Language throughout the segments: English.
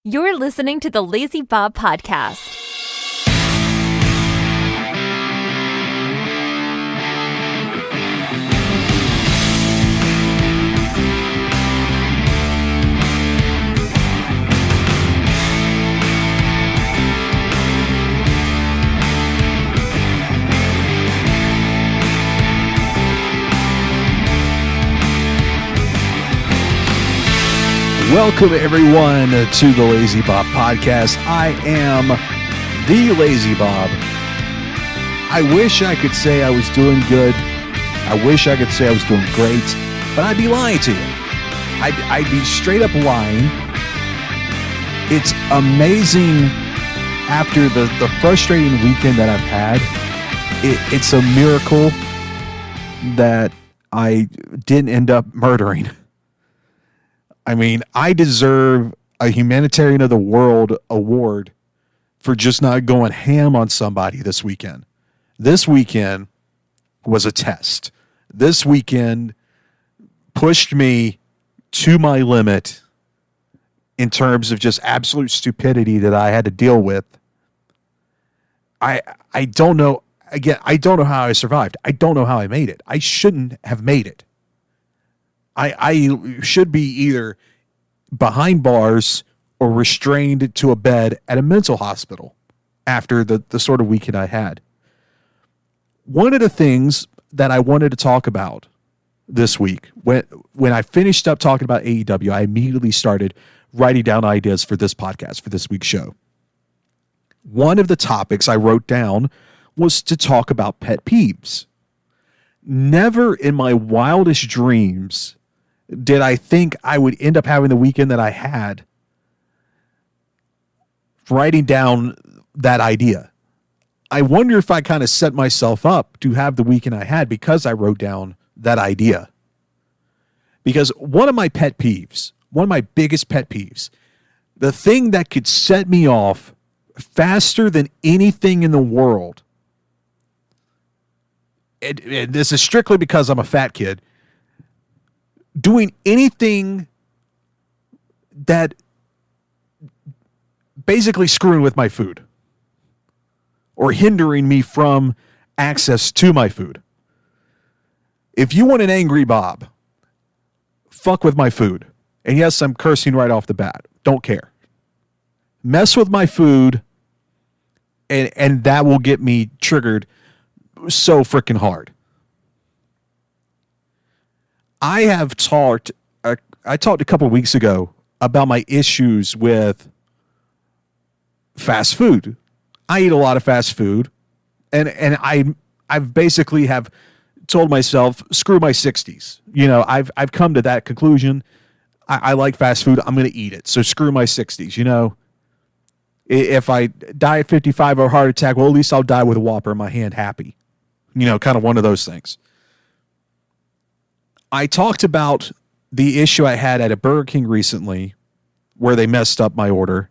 You're listening to the Lazy Bob Podcast. Welcome, everyone, to the Lazy Bob Podcast. I am the Lazy Bob. I wish I could say I was doing good. I wish I could say I was doing great, but I'd be lying to you. I'd be straight up lying. It's amazing after the frustrating weekend that I've had. It's a miracle that I didn't end up murdering. I mean, I deserve a Humanitarian of the World award for just not going ham on somebody this weekend. This weekend was a test. This weekend pushed me to my limit in terms of just absolute stupidity that I had to deal with. I don't know. Again, I don't know how I survived. I don't know how I made it. I shouldn't have made it. I should be either behind bars or restrained to a bed at a mental hospital after the sort of weekend I had. One of the things that I wanted to talk about this week, when I finished up talking about AEW, I immediately started writing down ideas for this podcast, for this week's show. One of the topics I wrote down was to talk about pet peeves. Never in my wildest dreams did I think I would end up having the weekend that I had writing down that idea. I wonder if I kind of set myself up to have the weekend I had because I wrote down that idea. Because one of my pet peeves, one of my biggest pet peeves, the thing that could set me off faster than anything in the world, and this is strictly because I'm a fat kid, doing anything that basically screwing with my food or hindering me from access to my food. If you want an angry Bob, fuck with my food. And yes, I'm cursing right off the bat. Don't care. Mess with my food, and that will get me triggered so freaking hard. I talked a couple of weeks ago about my issues with fast food. I eat a lot of fast food, and I've basically have told myself, screw my 60s. You know, I've come to that conclusion. I like fast food. I'm going to eat it. So screw my 60s. You know, if I die at 55 or a heart attack, well, at least I'll die with a Whopper in my hand, happy. You know, kind of one of those things. I talked about the issue I had at a Burger King recently where they messed up my order,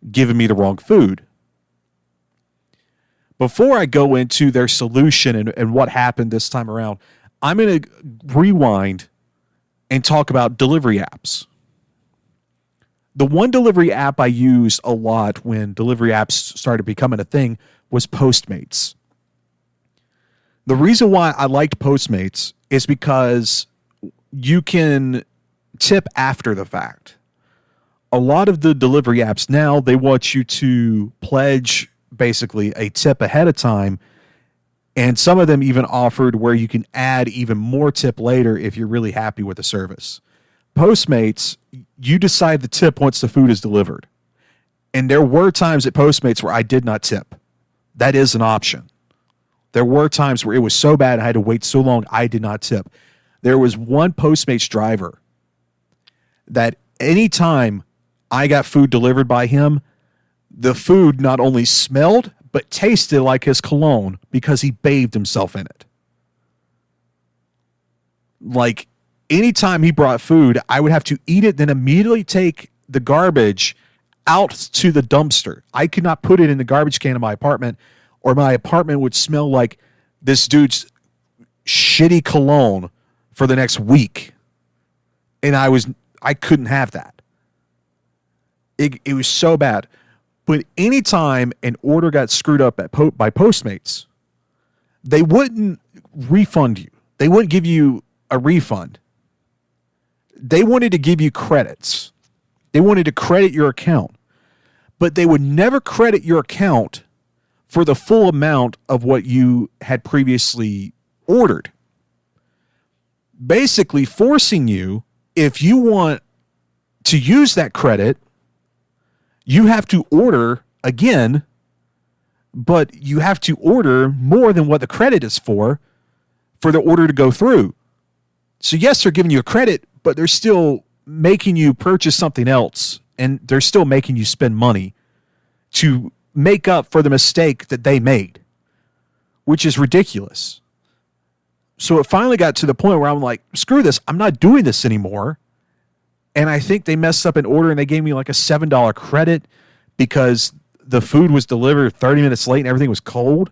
giving me the wrong food. Before I go into their solution and what happened this time around, I'm going to rewind and talk about delivery apps. The one delivery app I used a lot when delivery apps started becoming a thing was Postmates. The reason why I liked Postmates is because you can tip after the fact. A lot of the delivery apps now, they want you to pledge basically a tip ahead of time. And some of them even offered where you can add even more tip later if you're really happy with the service. Postmates, you decide the tip once the food is delivered. And there were times at Postmates where I did not tip. That is an option. There were times where it was so bad I had to wait so long I did not tip. There was one Postmates driver that anytime I got food delivered by him, the food not only smelled, but tasted like his cologne because he bathed himself in it. Like, anytime he brought food, I would have to eat it, then immediately take the garbage out to the dumpster. I could not put it in the garbage can in my apartment, or my apartment would smell like this dude's shitty cologne for the next week. And I couldn't have that. It was so bad. But anytime an order got screwed up by Postmates, they wouldn't refund you. They wouldn't give you a refund. They wanted to give you credits. They wanted to credit your account. But they would never credit your account for the full amount of what you had previously ordered. Basically forcing you, if you want to use that credit, you have to order again, but you have to order more than what the credit is for the order to go through. So yes, they're giving you a credit, but they're still making you purchase something else, and they're still making you spend money to make up for the mistake that they made, which is ridiculous. So it finally got to the point where I'm like, screw this, I'm not doing this anymore. And I think they messed up an order and they gave me like a $7 credit because the food was delivered 30 minutes late and everything was cold.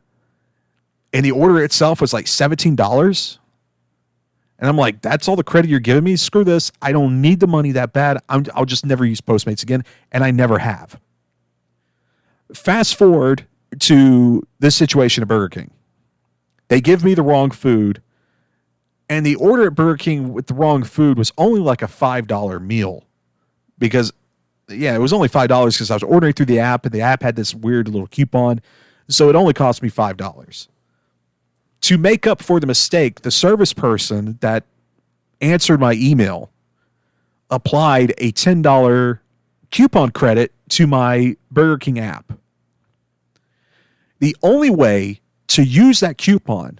And the order itself was like $17. And I'm like, that's all the credit you're giving me? Screw this. I don't need the money that bad. I'll just never use Postmates again. And I never have. Fast forward to this situation at Burger King. They give me the wrong food. And the order at Burger King with the wrong food was only like a $5 meal. Because, yeah, it was only $5 because I was ordering through the app. And the app had this weird little coupon. So it only cost me $5. To make up for the mistake, the service person that answered my email applied a $10 coupon credit to my Burger King app. The only way to use that coupon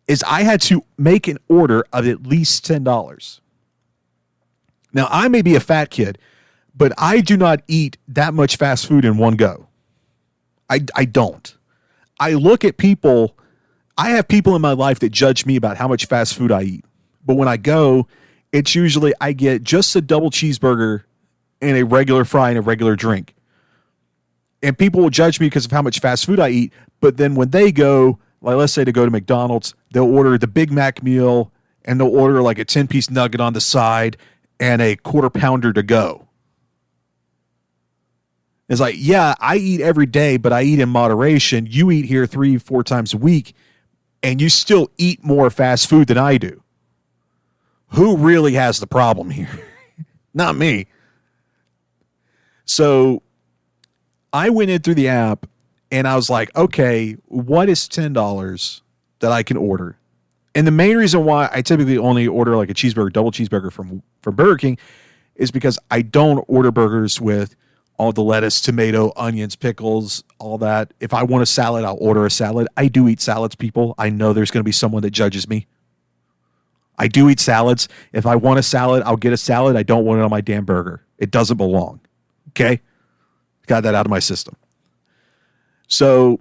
is I had to make an order of at least $10. Now, I may be a fat kid, but I do not eat that much fast food in one go. I don't. I look at people. I have people in my life that judge me about how much fast food I eat. But when I go, it's usually I get just a double cheeseburger and a regular fry and a regular drink. And people will judge me because of how much fast food I eat. But then when they go, like let's say to go to McDonald's, they'll order the Big Mac meal and they'll order like a 10-piece nugget on the side and a quarter pounder to go. It's like, yeah, I eat every day, but I eat in moderation. You eat here 3-4 times a week. And you still eat more fast food than I do. Who really has the problem here? Not me. So I went in through the app and I was like, okay, what is $10 that I can order? And the main reason why I typically only order like a cheeseburger, double cheeseburger from Burger King is because I don't order burgers with all the lettuce, tomato, onions, pickles, all that. If I want a salad, I'll order a salad. I do eat salads, people. I know there's going to be someone that judges me. I do eat salads. If I want a salad, I'll get a salad. I don't want it on my damn burger. It doesn't belong. Okay? Got that out of my system. So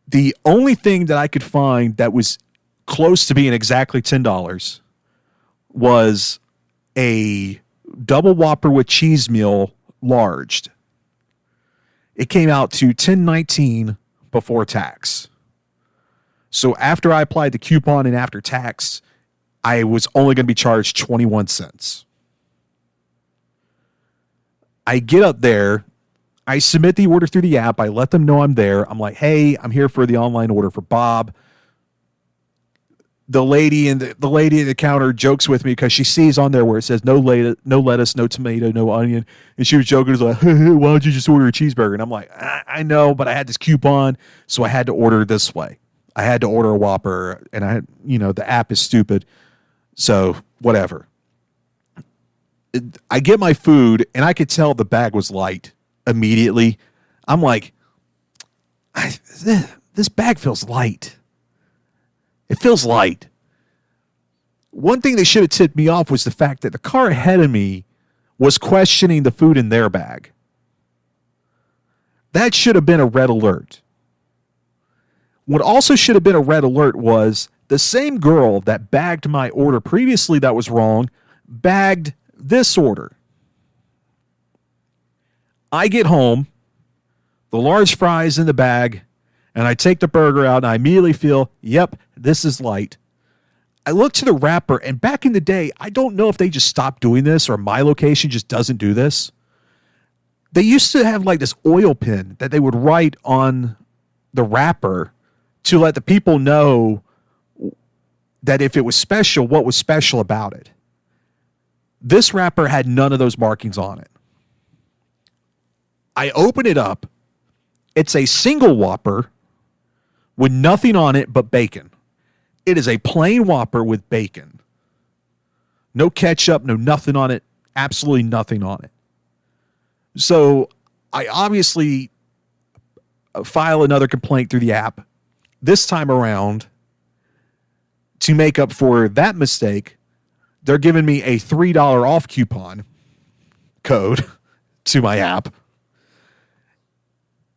the only thing that I could find that was close to being exactly $10 was a double Whopper with cheese meal larged. It came out to $10.19 before tax. So after I applied the coupon and after tax, I was only going to be charged 21 cents. I get up there, I submit the order through the app, I let them know I'm there. I'm like, hey, I'm here for the online order for Bob. The lady at the counter jokes with me because she sees on there where it says no lettuce, no tomato, no onion. And she was joking. It's like, why don't you just order a cheeseburger? And I'm like, I know, but I had this coupon, so I had to order this way. I had to order a Whopper, and the app is stupid. So whatever. I get my food, and I could tell the bag was light immediately. I'm like, this bag feels light. It feels light. One thing that should have tipped me off was the fact that the car ahead of me was questioning the food in their bag. That should have been a red alert. What also should have been a red alert was the same girl that bagged my order previously that was wrong, bagged this order. I get home, the large fries in the bag, and I take the burger out, and I immediately feel, yep, this is light. I look to the wrapper, and back in the day, I don't know if they just stopped doing this or my location just doesn't do this, They used to have like this oil pin that they would write on the wrapper to let the people know that if it was special, what was special about it. This wrapper had none of those markings on it. I open it up. It's a single Whopper with nothing on it but bacon. It is a plain Whopper with bacon. No ketchup, no nothing on it. Absolutely nothing on it. So I obviously file another complaint through the app. This time around, to make up for that mistake, they're giving me a $3 off coupon code to my app.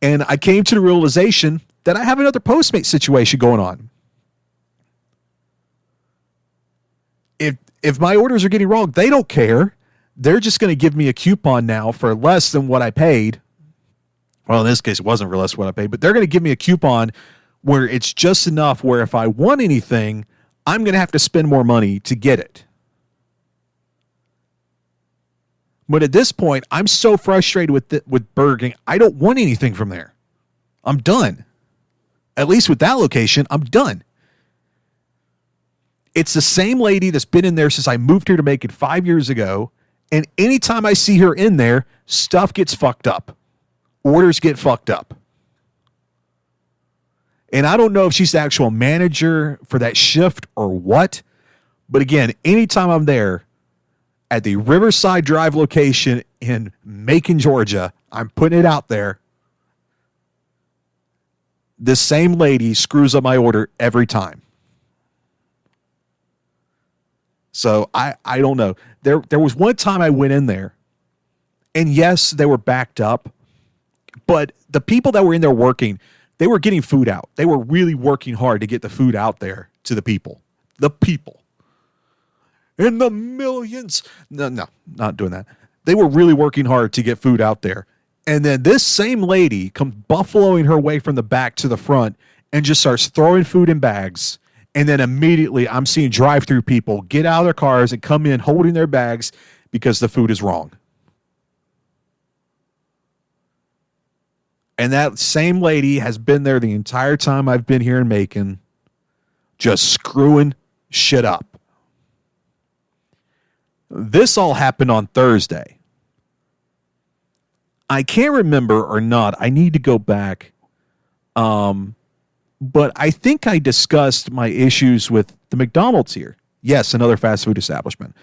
And I came to the realization that I have another Postmate situation going on. If my orders are getting wrong, they don't care. They're just going to give me a coupon now for less than what I paid. Well, in this case, it wasn't for less than what I paid, but they're going to give me a coupon where it's just enough where if I want anything, I'm going to have to spend more money to get it. But at this point, I'm so frustrated with Burger King, I don't want anything from there. I'm done. At least with that location, I'm done. It's the same lady that's been in there since I moved here to Macon 5 years ago. And anytime I see her in there, stuff gets fucked up. Orders get fucked up. And I don't know if she's the actual manager for that shift or what. But again, anytime I'm there at the Riverside Drive location in Macon, Georgia, I'm putting it out there. This same lady screws up my order every time. So I don't know. There was one time I went in there, and yes, they were backed up, but the people that were in there working, they were getting food out. They were really working hard to get the food out there to the people. The people. In the millions. No, not doing that. They were really working hard to get food out there. And then this same lady comes buffaloing her way from the back to the front and just starts throwing food in bags. And then immediately I'm seeing drive-through people get out of their cars and come in holding their bags because the food is wrong. And that same lady has been there the entire time I've been here in Macon, just screwing shit up. This all happened on Thursday. I can't remember or not. I need to go back. But I think I discussed my issues with the McDonald's here. Yes, another fast food establishment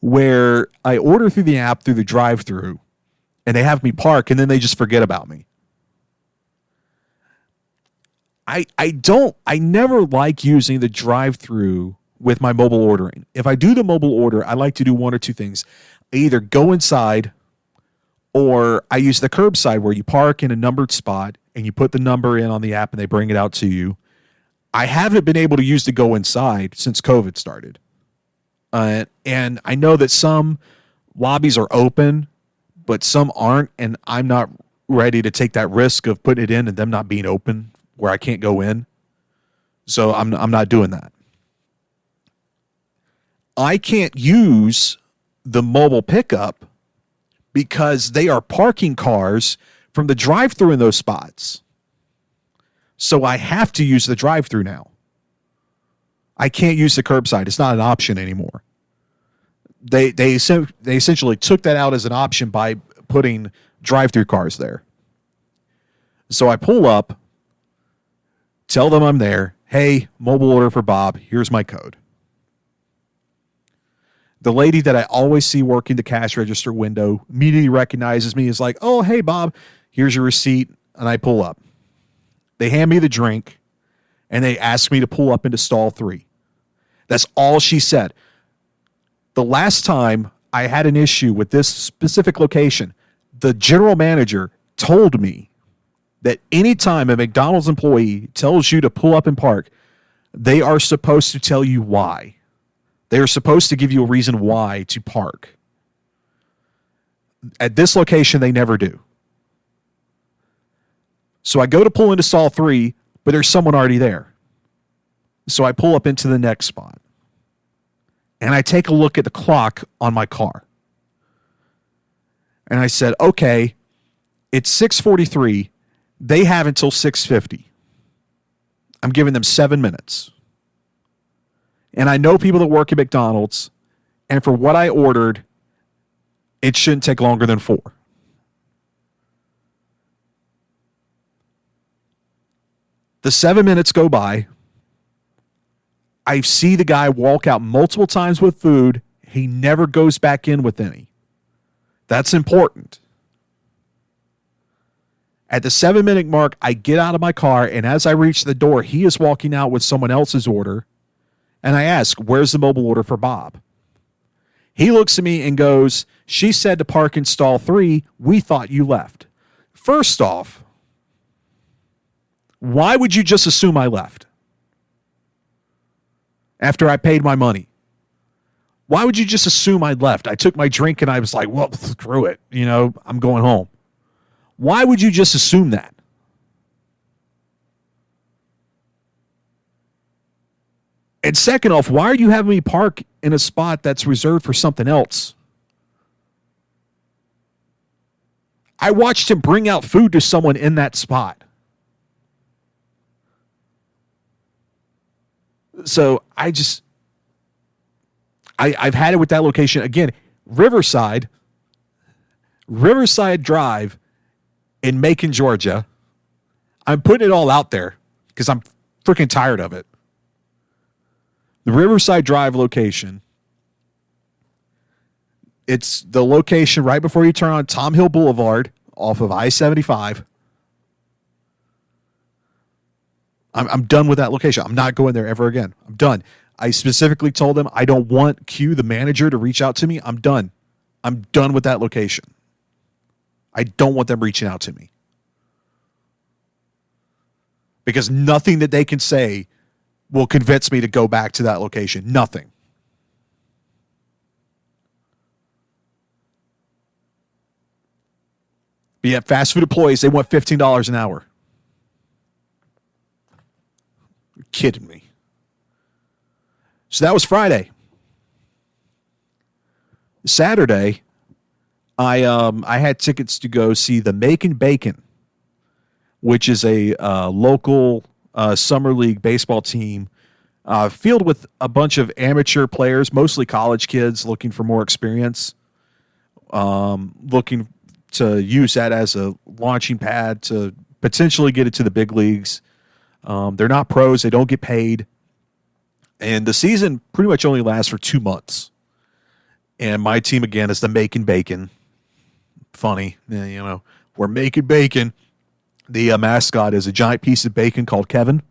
where I order through the app, through the drive-through, and they have me park, and then they just forget about me. I never like using the drive-through with my mobile ordering. If I do the mobile order, I like to do one or two things. I either go inside or I use the curbside where you park in a numbered spot and you put the number in on the app and they bring it out to you. I haven't been able to use the go inside since COVID started. And I know that some lobbies are open, but some aren't, and I'm not ready to take that risk of putting it in and them not being open where I can't go in. So I'm not doing that. I can't use the mobile pickup because they are parking cars from the drive-thru in those spots. So I have to use the drive-thru now. I can't use the curbside. It's not an option anymore. They essentially took that out as an option by putting drive-thru cars there. So I pull up, tell them I'm there. Hey, mobile order for Bob. Here's my code. The lady that I always see working the cash register window immediately recognizes me as like, oh, hey, Bob, here's your receipt. And I pull up. They hand me the drink, and they ask me to pull up into stall 3. That's all she said. The last time I had an issue with this specific location, the general manager told me that anytime a McDonald's employee tells you to pull up and park, they are supposed to tell you why. They are supposed to give you a reason why to park. At this location, they never do. So I go to pull into stall 3, but there's someone already there. So I pull up into the next spot. And I take a look at the clock on my car. And I said, okay, it's 6:43. They have until 6:50. I'm giving them 7 minutes. And I know people that work at McDonald's, and for what I ordered, it shouldn't take longer than 4. The 7 minutes go by. I see the guy walk out multiple times with food. He never goes back in with any. That's important. At the 7-minute mark, I get out of my car, and as I reach the door, he is walking out with someone else's order. And I ask, where's the mobile order for Bob? He looks at me and goes, she said to park in stall 3. We thought you left. First off, why would you just assume I left after I paid my money? Why would you just assume I left? I took my drink and I was like, well, screw it. I'm going home. Why would you just assume that? And second off, why are you having me park in a spot that's reserved for something else? I watched him bring out food to someone in that spot. So I've had it with that location. Again, Riverside Drive in Macon, Georgia. I'm putting it all out there because I'm freaking tired of it. The Riverside Drive location. It's the location right before you turn on Tom Hill Boulevard off of I-75. I'm done with that location. I'm not going there ever again. I'm done. I specifically told them I don't want Q, the manager, to reach out to me. I'm done. I'm done with that location. I don't want them reaching out to me. Because nothing that they can say will convince me to go back to that location. Nothing. But yet, fast food employees, they want $15 an hour. You're kidding me. So that was Friday. Saturday, I had tickets to go see the Macon Bacon, which is a local summer league baseball team filled with a bunch of amateur players, mostly college kids looking for more experience, looking to use that as a launching pad to potentially get it to the big leagues. They're not pros. They don't get paid. And the season pretty much only lasts for 2 months. And my team, again, is the Macon Bacon. Funny. We're Macon Bacon. The mascot is a giant piece of bacon called Kevin.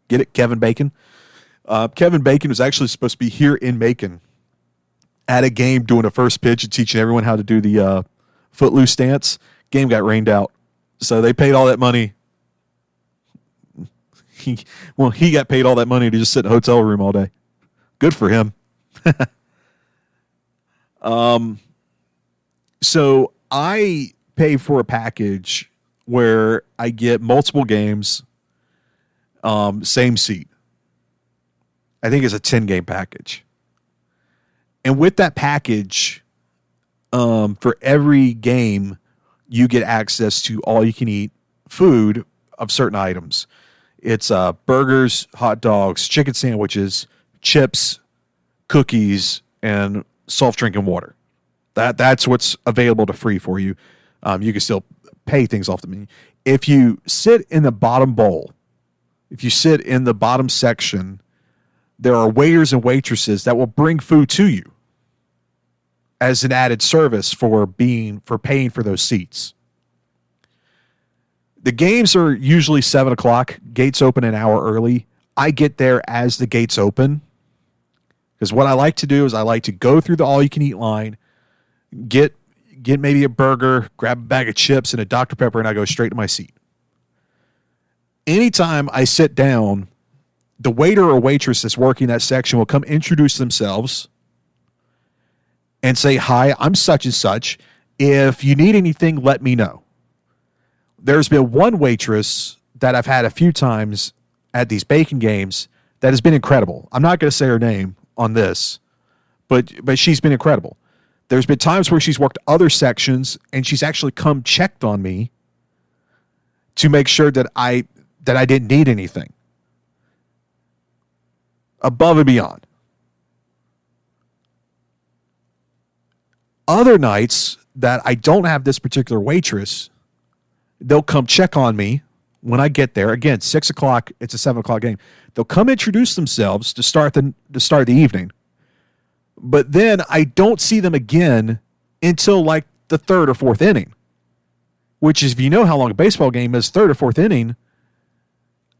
Get it? Kevin Bacon. Kevin Bacon was actually supposed to be here in Macon at a game doing a first pitch and teaching everyone how to do the footloose stance. Game got rained out. So they paid all that money. He got paid all that money to just sit in a hotel room all day. Good for him. So I pay for a package where I get multiple games, same seat. I think it's a 10-game package. And with that package, for every game, you get access to all-you-can-eat food of certain items. It's burgers, hot dogs, chicken sandwiches, chips, cookies, and soft drink and water. That's what's available to free for you. You can still pay things off the menu. If you sit in the bottom bowl, if you sit in the bottom section, there are waiters and waitresses that will bring food to you as an added service for paying for those seats. The games are usually 7 o'clock. Gates open an hour early. I get there as the gates open because what I like to do is I like to go through the all-you-can-eat line, get maybe a burger, grab a bag of chips and a Dr. Pepper, and I go straight to my seat. Anytime I sit down, the waiter or waitress that's working that section will come introduce themselves and say, hi, I'm such and such. If you need anything, let me know. There's been one waitress that I've had a few times at these bacon games that has been incredible. I'm not going to say her name on this, but she's been incredible. There's been times where she's worked other sections and she's actually come checked on me to make sure that I didn't need anything above and beyond. Other nights that I don't have this particular waitress, they'll come check on me when I get there. Again, 6 o'clock, it's a 7 o'clock game. They'll come introduce themselves to start the evening. But then I don't see them again until like the third or fourth inning, which is, if you know how long a baseball game is, third or fourth inning.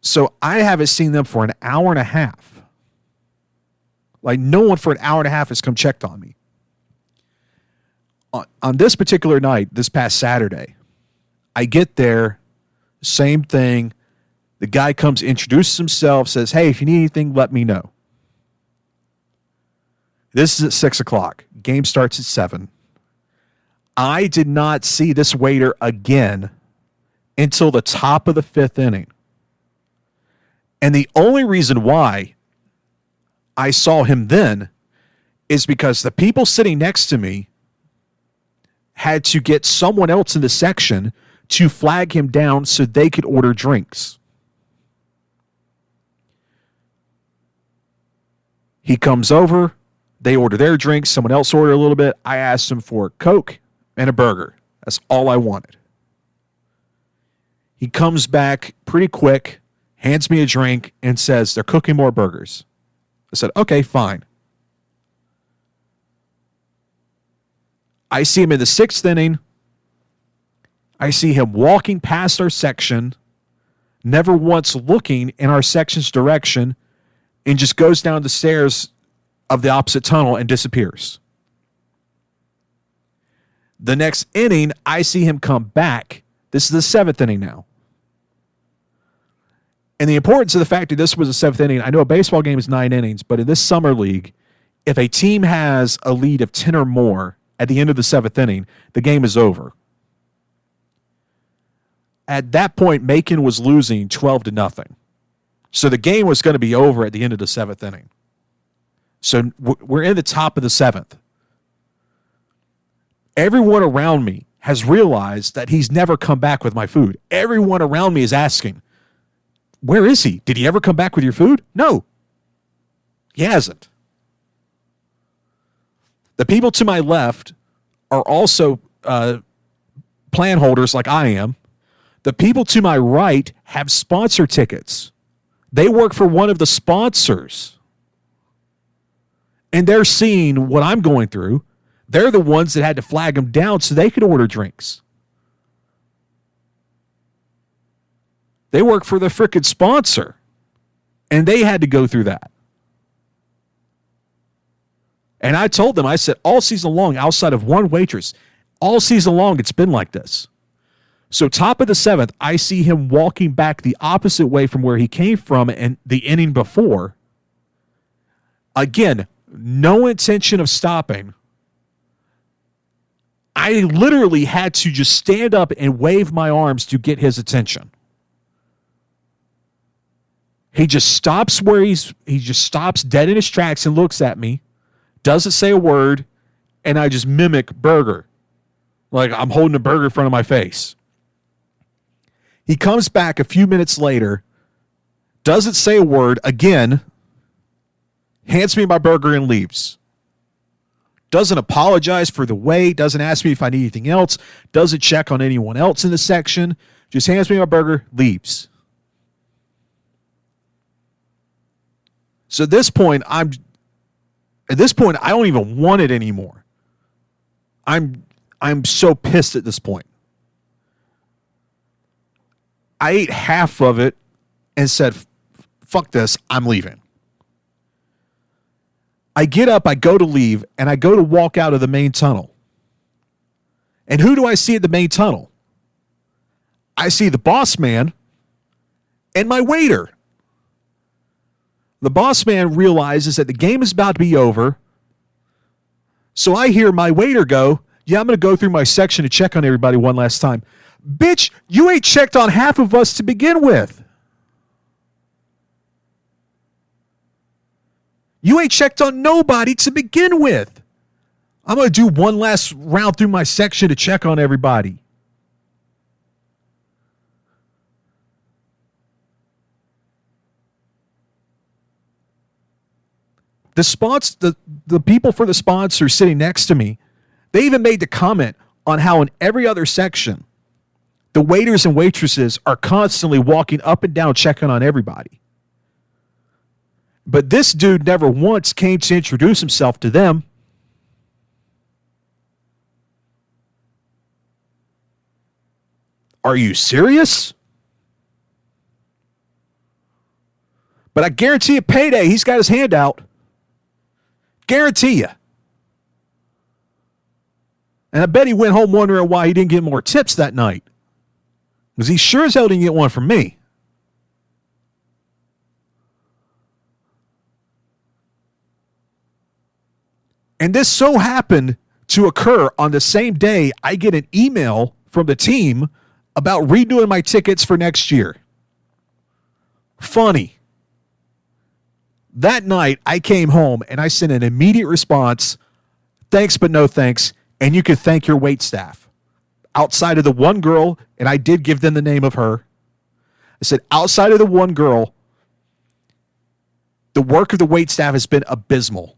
So I haven't seen them for an hour and a half. Like, no one for an hour and a half has come checked on me. On this particular night, this past Saturday, I get there, same thing. The guy comes, introduces himself, says, hey, if you need anything, let me know. This is at 6 o'clock. Game starts at 7. I did not see this waiter again until the top of the 5th inning. And the only reason why I saw him then is because the people sitting next to me had to get someone else in the section to flag him down so they could order drinks. He comes over, they order their drinks, someone else ordered a little bit. I asked him for a Coke and a burger. That's all I wanted. He comes back pretty quick, hands me a drink, and says, they're cooking more burgers. I said, okay, fine. I see him in the 6th inning. I see him walking past our section, never once looking in our section's direction, and just goes down the stairs of the opposite tunnel and disappears. The next inning, I see him come back. This is the 7th inning now. And the importance of the fact that this was a 7th inning, I know a baseball game is 9 innings, but in this summer league, if a team has a lead of 10 or more at the end of the 7th inning, the game is over. At that point, Macon was losing 12-0. So the game was going to be over at the end of the 7th inning. So we're in the top of the 7th. Everyone around me has realized that he's never come back with my food. Everyone around me is asking, where is he? Did he ever come back with your food? No, he hasn't. The people to my left are also plan holders like I am. The people to my right have sponsor tickets. They work for one of the sponsors. And they're seeing what I'm going through. They're the ones that had to flag them down so they could order drinks. They work for the frickin' sponsor. And they had to go through that. And I told them, I said, all season long, outside of one waitress, all season long, it's been like this. So top of the 7th, I see him walking back the opposite way from where he came from and the inning before. Again, no intention of stopping. I literally had to just stand up and wave my arms to get his attention. He just stops he just stops dead in his tracks and looks at me, doesn't say a word, and I just mimic burger. Like I'm holding a burger in front of my face. He comes back a few minutes later, doesn't say a word again, hands me my burger and leaves. Doesn't apologize for the wait, doesn't ask me if I need anything else, doesn't check on anyone else in the section, just hands me my burger, leaves. So at this point, I don't even want it anymore. I'm so pissed at this point. I ate half of it and said, fuck this, I'm leaving. I get up, I go to leave, and I go to walk out of the main tunnel. And who do I see at the main tunnel? I see the boss man and my waiter. The boss man realizes that the game is about to be over. So I hear my waiter go, yeah, I'm going to go through my section to check on everybody one last time. Bitch, you ain't checked on half of us to begin with. You ain't checked on nobody to begin with. I'm going to do one last round through my section to check on everybody. The people for the sponsors sitting next to me, they even made the comment on how in every other section, the waiters and waitresses are constantly walking up and down checking on everybody. But this dude never once came to introduce himself to them. Are you serious? But I guarantee you payday, he's got his hand out. Guarantee you. And I bet he went home wondering why he didn't get more tips that night. Because he sure as hell didn't get one from me. And this so happened to occur on the same day I get an email from the team about redoing my tickets for next year. Funny. That night, I came home and I sent an immediate response, thanks but no thanks, and you can thank your wait staff. Outside of the one girl, and I did give them the name of her, I said, outside of the one girl, the work of the wait staff has been abysmal.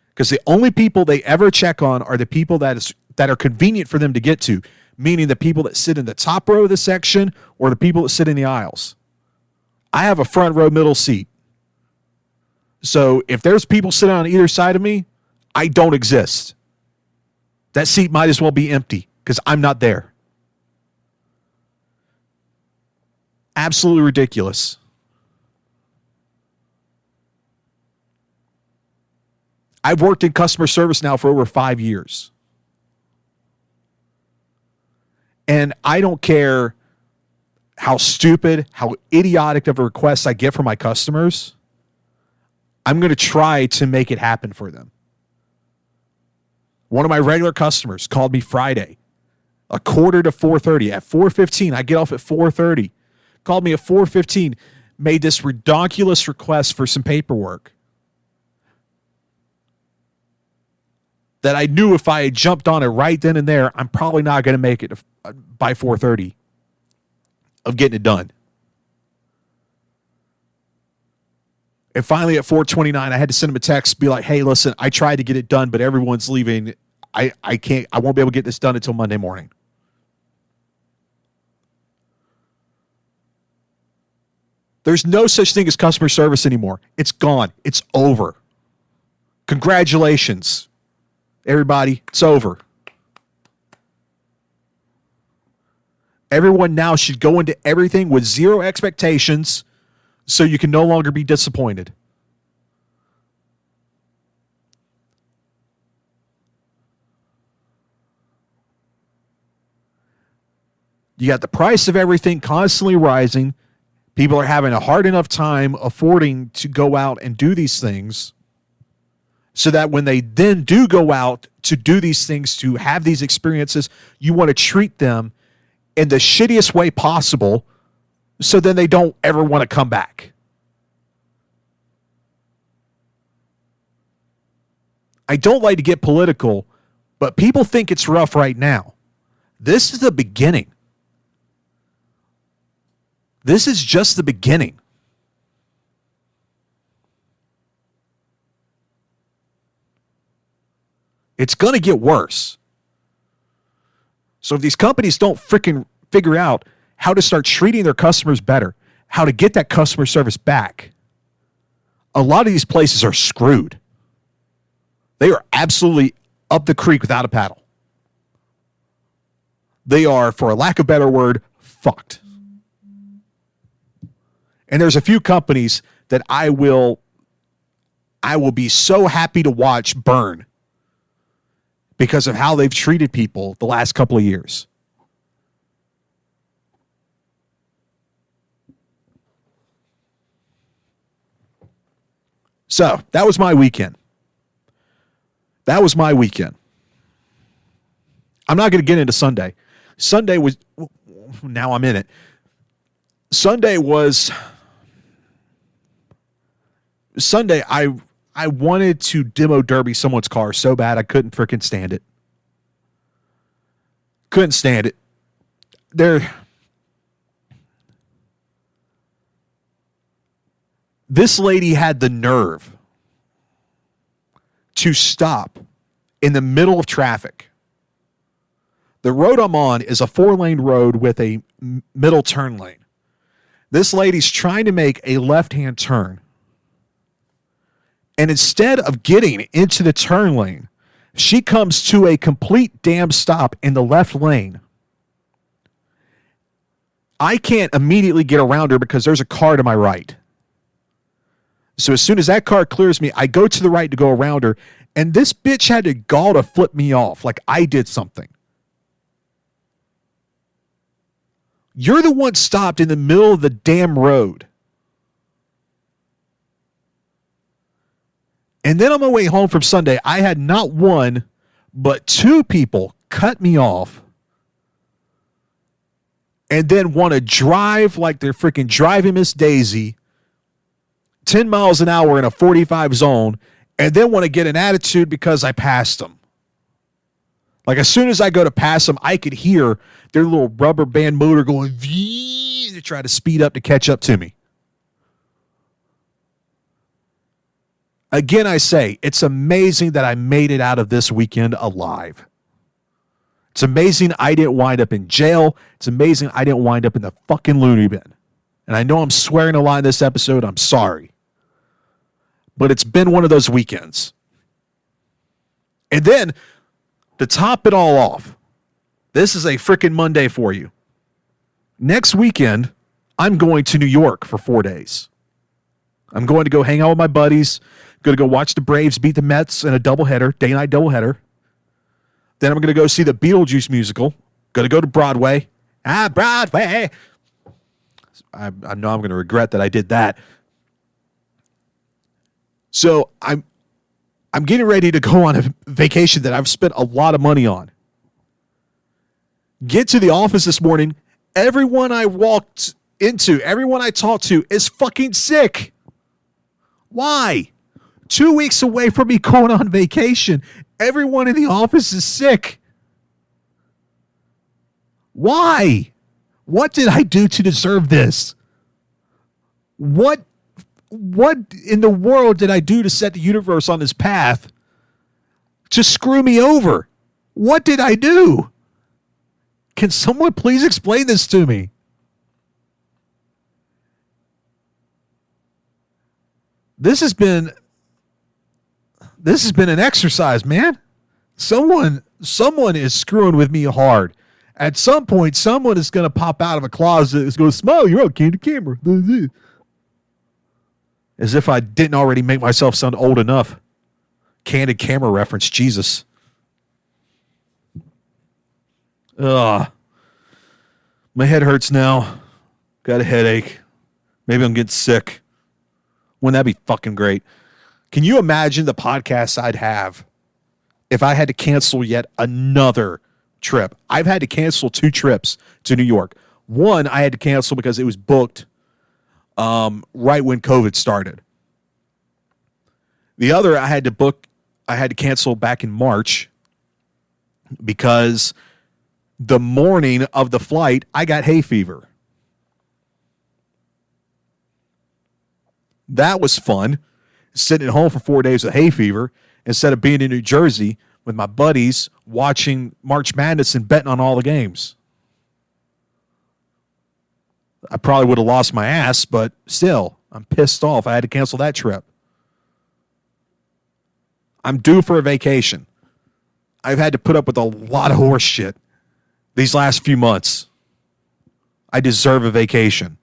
Because the only people they ever check on are the people that are convenient for them to get to, meaning the people that sit in the top row of the section or the people that sit in the aisles. I have a front row middle seat. So if there's people sitting on either side of me, I don't exist. That seat might as well be empty because I'm not there. Absolutely ridiculous. I've worked in customer service now for over 5 years. And I don't care how stupid, how idiotic of a request I get from my customers. I'm going to try to make it happen for them. One of my regular customers called me Friday, 4:45. At 4:15, I get off at 4:30. Called me at 4:15, made this ridiculous request for some paperwork that I knew if I had jumped on it right then and there, I'm probably not going to make it by 4:30 of getting it done. And finally at 4:29, I had to send him a text, be like, hey, listen, I tried to get it done, but everyone's leaving. I won't be able to get this done until Monday morning. There's no such thing as customer service anymore. It's gone. It's over. Congratulations, everybody. It's over. Everyone now should go into everything with zero expectations so you can no longer be disappointed. You got the price of everything constantly rising. People are having a hard enough time affording to go out and do these things so that when they then do go out to do these things, to have these experiences, you want to treat them in the shittiest way possible so then they don't ever want to come back. I don't like to get political, but people think it's rough right now. This is the beginning. This is just the beginning. It's going to get worse. So if these companies don't freaking figure out how to start treating their customers better, how to get that customer service back, a lot of these places are screwed. They are absolutely up the creek without a paddle. They are, for a lack of a better word, fucked. And there's a few companies that I will be so happy to watch burn because of how they've treated people the last couple of years. So that was my weekend. I'm not going to get into Sunday. Now I'm in it. Sunday, I I wanted to demo derby someone's car so bad I couldn't freaking stand it. Couldn't stand it. This lady had the nerve to stop in the middle of traffic. The road I'm on is a 4-lane road with a middle turn lane. This lady's trying to make a left-hand turn. And instead of getting into the turn lane, she comes to a complete damn stop in the left lane. I can't immediately get around her because there's a car to my right. So as soon as that car clears me, I go to the right to go around her, and this bitch had the gall to flip me off like I did something. You're the one stopped in the middle of the damn road. And then on my way home from Sunday, I had not one, but 2 people cut me off and then want to drive like they're freaking driving Miss Daisy 10 miles an hour in a 45 zone, and then want to get an attitude because I passed them. Like as soon as I go to pass them, I could hear their little rubber band motor going vee to try to speed up to catch up to me. Again, I say, it's amazing that I made it out of this weekend alive. It's amazing I didn't wind up in jail. It's amazing I didn't wind up in the fucking loony bin. And I know I'm swearing a lot in this episode. I'm sorry. But it's been one of those weekends. And then, to top it all off, this is a freaking Monday for you. Next weekend, I'm going to New York for 4 days. I'm going to go hang out with my buddies. Going to go watch the Braves beat the Mets in a doubleheader, day-night doubleheader. Then I'm going to go see the Beetlejuice musical. Going to go to Broadway. Broadway. I know I'm going to regret that I did that. So I'm getting ready to go on a vacation that I've spent a lot of money on. Get to the office this morning. Everyone I walked into, everyone I talked to is fucking sick. Why? 2 weeks away from me going on vacation, everyone in the office is sick. Why? What did I do to deserve this? What in the world did I do to set the universe on this path to screw me over? What did I do? Can someone please explain this to me? This has been an exercise, man. Someone is screwing with me hard. At some point, someone is going to pop out of a closet and go, "Smile, you're on candid camera." As if I didn't already make myself sound old enough. Candid camera reference, Jesus. My head hurts now. Got a headache. Maybe I'm getting sick. Wouldn't that be fucking great? Can you imagine the podcasts I'd have if I had to cancel yet another trip? I've had to cancel 2 trips to New York. One, I had to cancel because it was booked right when COVID started. The other, I had to cancel back in March because the morning of the flight, I got hay fever. That was fun. Sitting at home for 4 days with hay fever instead of being in New Jersey with my buddies watching March Madness and betting on all the games. I probably would have lost my ass, but still, I'm pissed off. I had to cancel that trip. I'm due for a vacation. I've had to put up with a lot of horse shit these last few months. I deserve a vacation.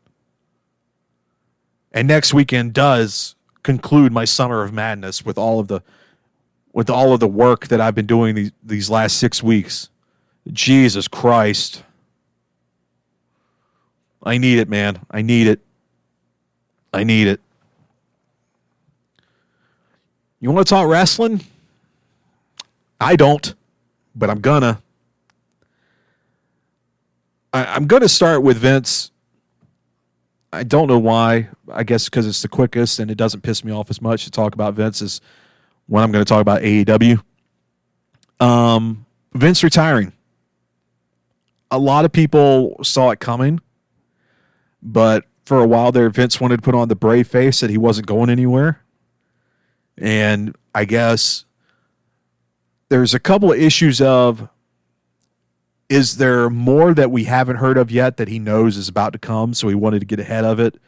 And next weekend does conclude my summer of madness with all of the work that I've been doing these last 6 weeks. Jesus Christ. I need it, man. I need it. You want to talk wrestling? I don't, but I'm gonna. I'm gonna start with Vince. I don't know why. I guess because it's the quickest and it doesn't piss me off as much to talk about Vince as when I'm going to talk about AEW. Vince retiring. A lot of people saw it coming, but for a while there, Vince wanted to put on the brave face that he wasn't going anywhere. And I guess there's a couple of issues of, is there more that we haven't heard of yet that he knows is about to come, so he wanted to get ahead of it?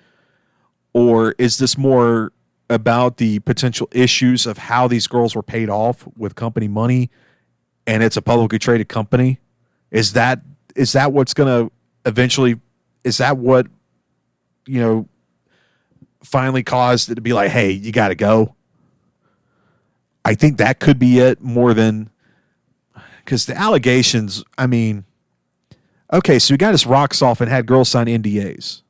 Or is this more about the potential issues of how these girls were paid off with company money, and it's a publicly traded company? Is that what's going to eventually, is that what, finally caused it to be like, hey, you got to go? I think that could be it more than, because the allegations, I mean, okay, so he got his rocks off and had girls sign NDAs.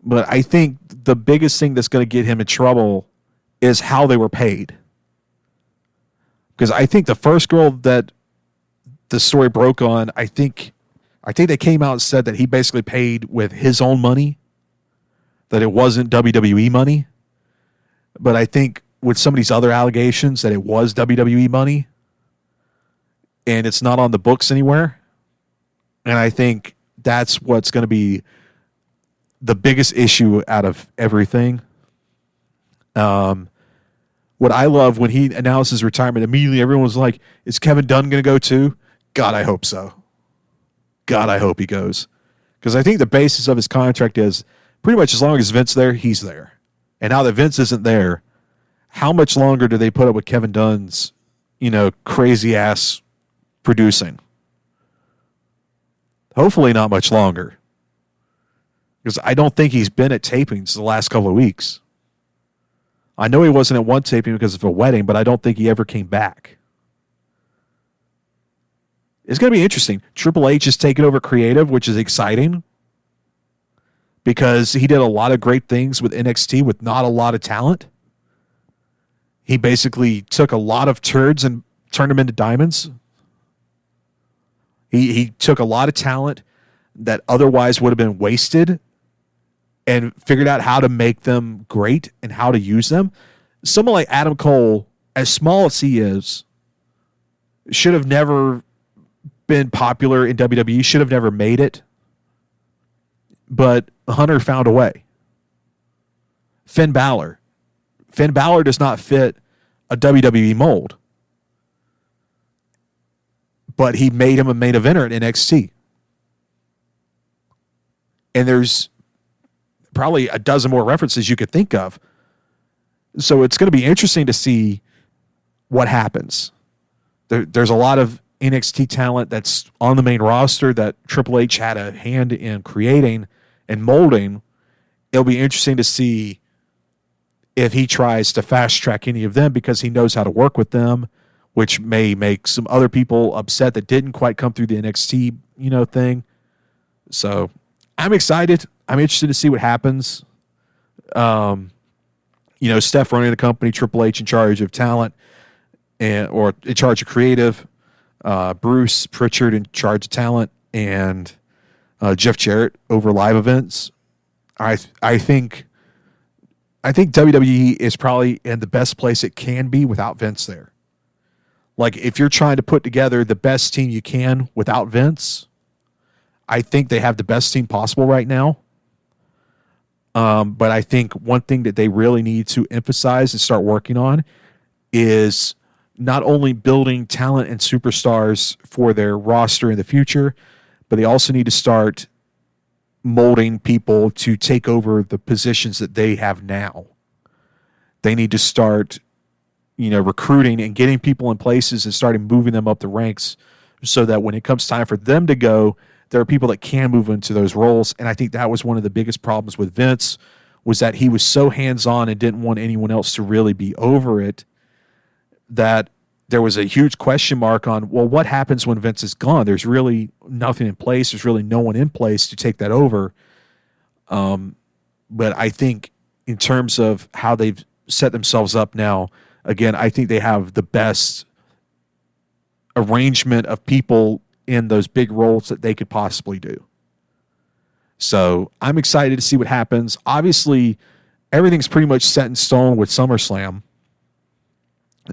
But I think the biggest thing that's going to get him in trouble is how they were paid. Because I think the first girl that the story broke on, I think they came out and said that he basically paid with his own money, that it wasn't WWE money. But I think with some of these other allegations that it was WWE money, and it's not on the books anywhere. And I think that's what's going to be the biggest issue out of everything. What I love, when he announced his retirement, immediately everyone was like, is Kevin Dunn going to go too? God, I hope so. God, I hope he goes. Because I think the basis of his contract is pretty much as long as Vince's there, he's there. And now that Vince isn't there, how much longer do they put up with Kevin Dunn's, crazy ass producing? Hopefully not much longer. Because I don't think he's been at tapings the last couple of weeks. I know he wasn't at one taping because of a wedding, but I don't think he ever came back. It's going to be interesting. Triple H is taking over creative, which is exciting, because he did a lot of great things with NXT with not a lot of talent. He basically took a lot of turds and turned them into diamonds. He took a lot of talent that otherwise would have been wasted and figured out how to make them great and how to use them. Someone like Adam Cole, as small as he is, should have never been popular in WWE, should have never made it. But Hunter found a way. Finn Balor does not fit a WWE mold, but he made him a main eventer at NXT. And there's probably a dozen more references you could think of. So it's going to be interesting to see what happens. There's a lot of NXT talent that's on the main roster that Triple H had a hand in creating and molding. It'll be interesting to see if he tries to fast track any of them, because he knows how to work with them, which may make some other people upset that didn't quite come through the NXT, thing. So I'm excited. I'm interested to see what happens. Steph running the company, Triple H in charge of talent or in charge of creative, Bruce Pritchard in charge of talent, and Jeff Jarrett over live events. I think WWE is probably in the best place it can be without Vince there. Like, if you're trying to put together the best team you can without Vince, I think they have the best team possible right now. But I think one thing that they really need to emphasize and start working on is not only building talent and superstars for their roster in the future, but they also need to start molding people to take over the positions that they have now. They need to start, recruiting and getting people in places and starting moving them up the ranks, so that when it comes time for them to go, there are people that can move into those roles. And I think that was one of the biggest problems with Vince, was that he was so hands-on and didn't want anyone else to really be over it, that there was a huge question mark on, well, what happens when Vince is gone? There's really nothing in place. There's really no one in place to take that over. But I think in terms of how they've set themselves up now, again, I think they have the best arrangement of people in those big roles that they could possibly do. So I'm excited to see what happens. Obviously, everything's pretty much set in stone with SummerSlam.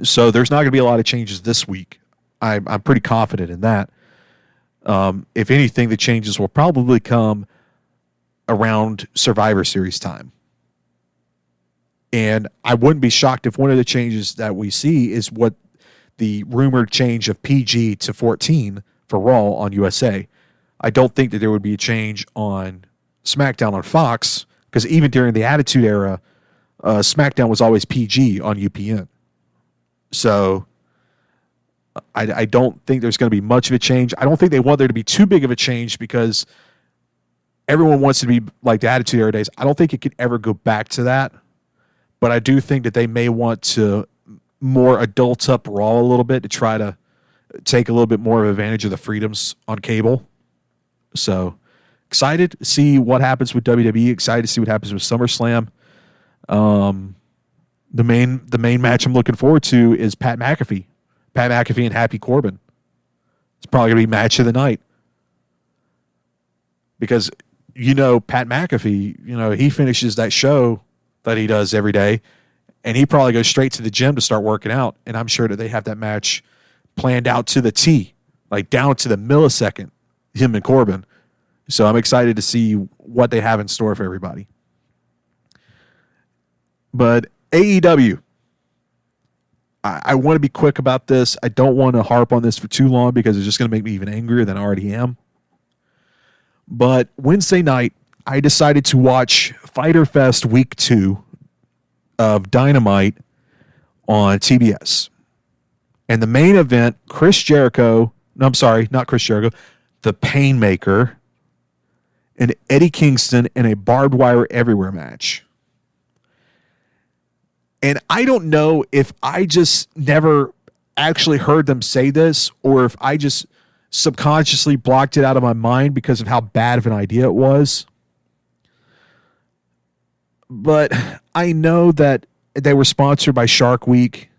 So there's not going to be a lot of changes this week. I'm pretty confident in that. If anything, the changes will probably come around Survivor Series time. And I wouldn't be shocked if one of the changes that we see is what the rumored change of PG to 14 for Raw on USA. I don't think that there would be a change on SmackDown on Fox, because even during the Attitude Era, SmackDown was always PG on UPN. So I don't think there's going to be much of a change. I don't think they want there to be too big of a change because everyone wants to be like the Attitude Era days. I don't think it could ever go back to that. But I do think that they may want to more adult up Raw a little bit to try to take a little bit more of advantage of the freedoms on cable. So excited to see what happens with WWE. Excited to see what happens with SummerSlam. The main match I'm looking forward to is Pat McAfee and Happy Corbin. It's probably going to be match of the night. Because, Pat McAfee, he finishes that show that he does every day, and he probably goes straight to the gym to start working out. And I'm sure that they have that match planned out to the T, like down to the millisecond, him and Corbin. So I'm excited to see what they have in store for everybody. But AEW, I want to be quick about this. I don't want to harp on this for too long because it's just going to make me even angrier than I already am. But Wednesday night, I decided to watch Fyter Fest Week 2 of Dynamite on TBS. And the main event, the Painmaker and Eddie Kingston in a barbed wire everywhere match. And I don't know if I just never actually heard them say this or if I just subconsciously blocked it out of my mind because of how bad of an idea it was. But I know that they were sponsored by Shark Week.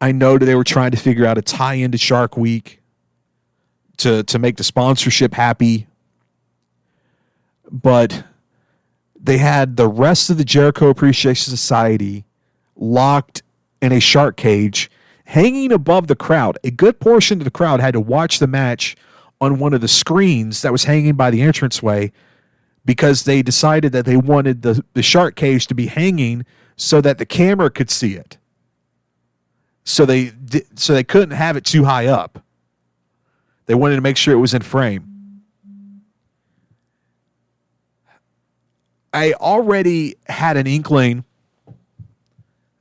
I know that they were trying to figure out a tie-in to Shark Week to make the sponsorship happy. But they had the rest of the Jericho Appreciation Society locked in a shark cage, hanging above the crowd. A good portion of the crowd had to watch the match on one of the screens that was hanging by the entranceway because they decided that they wanted the shark cage to be hanging so that the camera could see it. So they couldn't have it too high up. They wanted to make sure it was in frame. I already had an inkling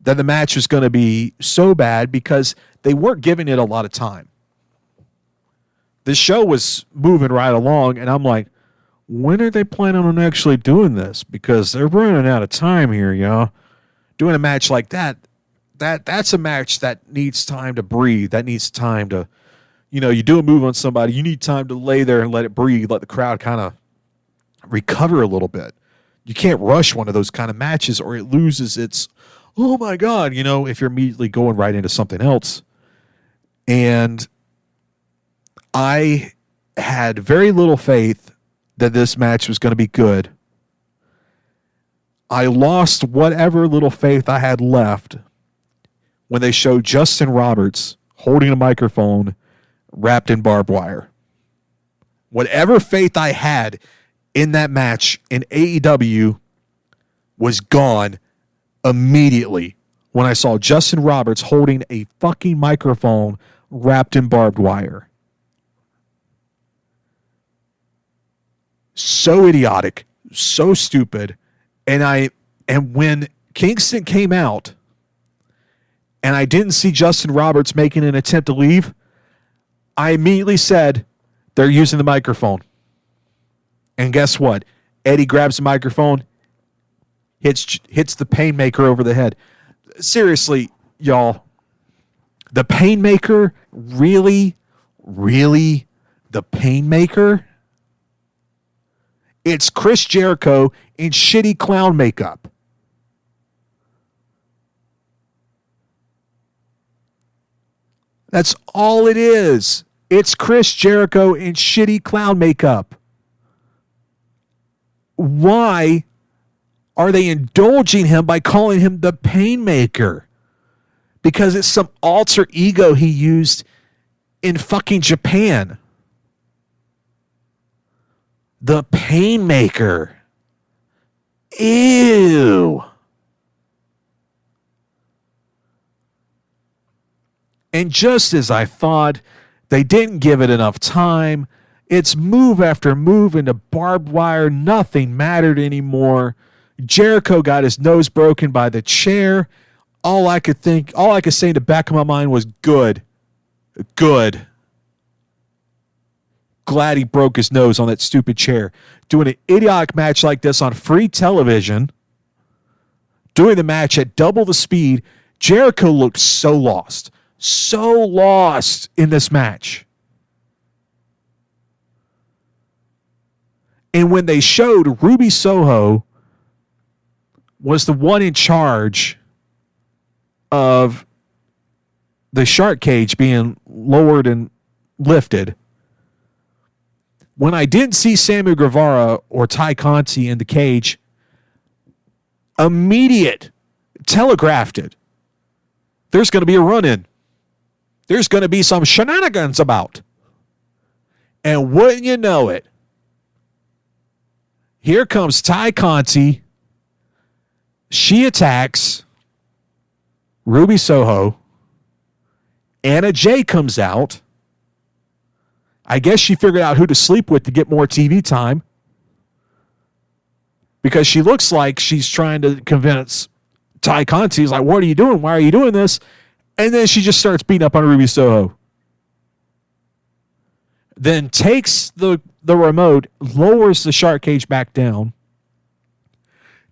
that the match was going to be so bad because they weren't giving it a lot of time. The show was moving right along, and I'm like, when are they planning on actually doing this? Because they're running out of time here, y'all. Doing a match like that's a match that needs time to breathe. That needs time to, you do a move on somebody, you need time to lay there and let it breathe, let the crowd kind of recover a little bit. You can't rush one of those kind of matches or it loses its, oh my God, if you're immediately going right into something else. And I had very little faith that this match was going to be good. I lost whatever little faith I had left when they showed Justin Roberts holding a microphone wrapped in barbed wire. Whatever faith I had in that match in AEW was gone immediately when I saw Justin Roberts holding a fucking microphone wrapped in barbed wire. So idiotic, so stupid. And when Kingston came out and I didn't see Justin Roberts making an attempt to leave, I immediately said, they're using the microphone. And guess what? Eddie grabs the microphone, hits the Painmaker over the head. Seriously, y'all, the Painmaker? Really? Really? The Painmaker? It's Chris Jericho in shitty clown makeup. That's all it is. It's Chris Jericho in shitty clown makeup. why are they indulging him by calling him the Painmaker? Because it's some alter ego he used in fucking Japan. The Painmaker. Ew. And just as I thought, they didn't give it enough time. It's move after move into barbed wire. Nothing mattered anymore. Jericho got his nose broken by the chair. All I could say in the back of my mind was good. Good. Glad he broke his nose on that stupid chair. Doing an idiotic match like this on free television, doing the match at double the speed, Jericho looked so lost in this match. And when they showed Ruby Soho was the one in charge of the shark cage being lowered and lifted, when I didn't see Sammy Guevara or Ty Conti in the cage, telegraphed it. There's going to be a run-in. There's going to be some shenanigans about. And wouldn't you know it, here comes Ty Conti. She attacks Ruby Soho. Anna Jay comes out. I guess she figured out who to sleep with to get more TV time, because she looks like she's trying to convince Ty Conti. He's like, what are you doing? Why are you doing this? And then she just starts beating up on Ruby Soho. Then takes the remote, lowers the shark cage back down.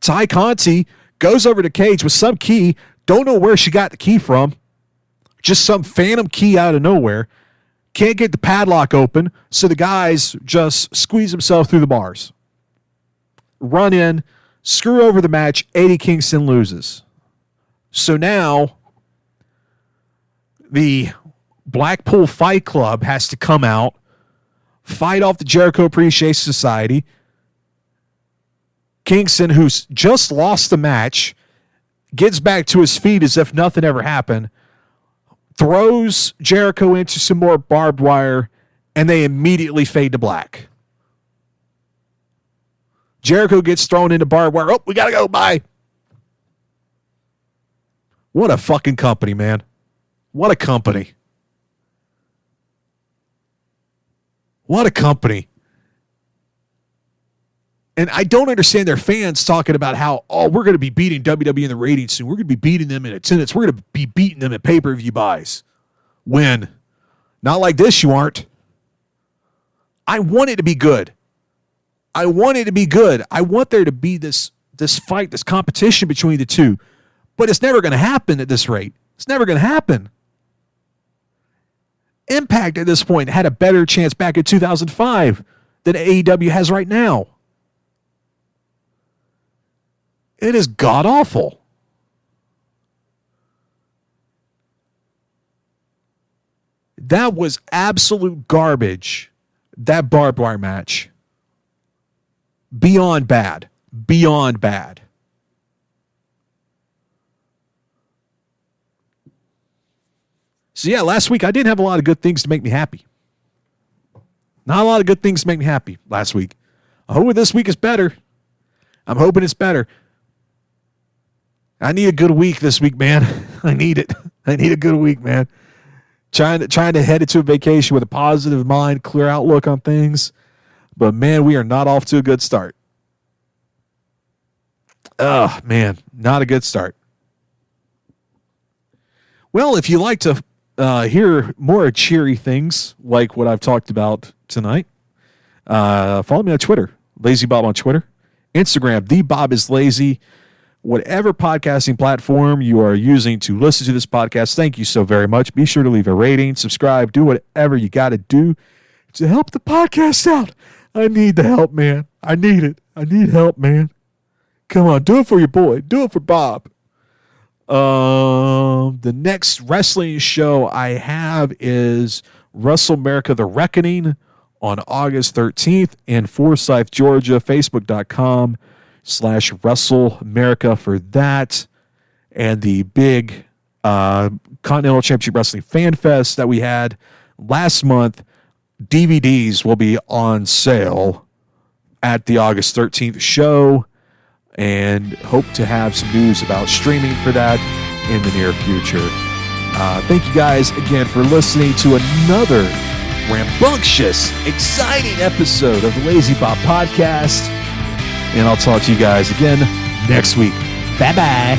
Ty Conti goes over to cage with some key. Don't know where she got the key from. Just some phantom key out of nowhere. Can't get the padlock open, so the guys just squeeze themselves through the bars. Run in, screw over the match. Eddie Kingston loses. So now the Blackpool Fight Club has to come out, fight off the Jericho Appreciation Society. Kingston, who's just lost the match, gets back to his feet as if nothing ever happened, throws Jericho into some more barbed wire, and they immediately fade to black. Jericho gets thrown into barbed wire. Oh, we got to go. Bye. What a fucking company, man. What a company. What a company. And I don't understand their fans talking about how, we're going to be beating WWE in the ratings soon. We're going to be beating them in attendance. We're going to be beating them at pay-per-view buys. When? Not like this, you aren't. I want it to be good. I want it to be good. I want there to be this fight, this competition between the two. But it's never going to happen at this rate. It's never going to happen. Impact at this point had a better chance back in 2005 than AEW has right now. It is god-awful. That was absolute garbage, that barbed wire match. Beyond bad. Beyond bad. So yeah, last week I didn't have a lot of good things to make me happy. Not a lot of good things to make me happy last week. I hope this week is better. I'm hoping it's better. I need a good week this week, man. I need it. I need a good week, man. Trying to head into a vacation with a positive mind, clear outlook on things. But, man, we are not off to a good start. Oh, man, not a good start. Well, if you like to hear more cheery things like what I've talked about tonight, follow me on Twitter, Lazy Bob on Twitter. Instagram, The Bob is Lazy. Whatever podcasting platform you are using to listen to this podcast, thank you so very much. Be sure to leave a rating, subscribe, do whatever you got to do to help the podcast out. I need the help, man. I need it. I need help, man. Come on, do it for your boy. Do it for Bob. The next wrestling show I have is WrestleMerica The Reckoning on August 13th in Forsyth, Georgia. Facebook.com/WrestleAmerica for that. And the big Continental Championship Wrestling Fan Fest that we had last month. DVDs will be on sale at the August 13th show, and hope to have some news about streaming for that in the near future. Thank you guys again for listening to another rambunctious, exciting episode of the Lazy Bob Podcast, and I'll talk to you guys again next week. Bye-bye.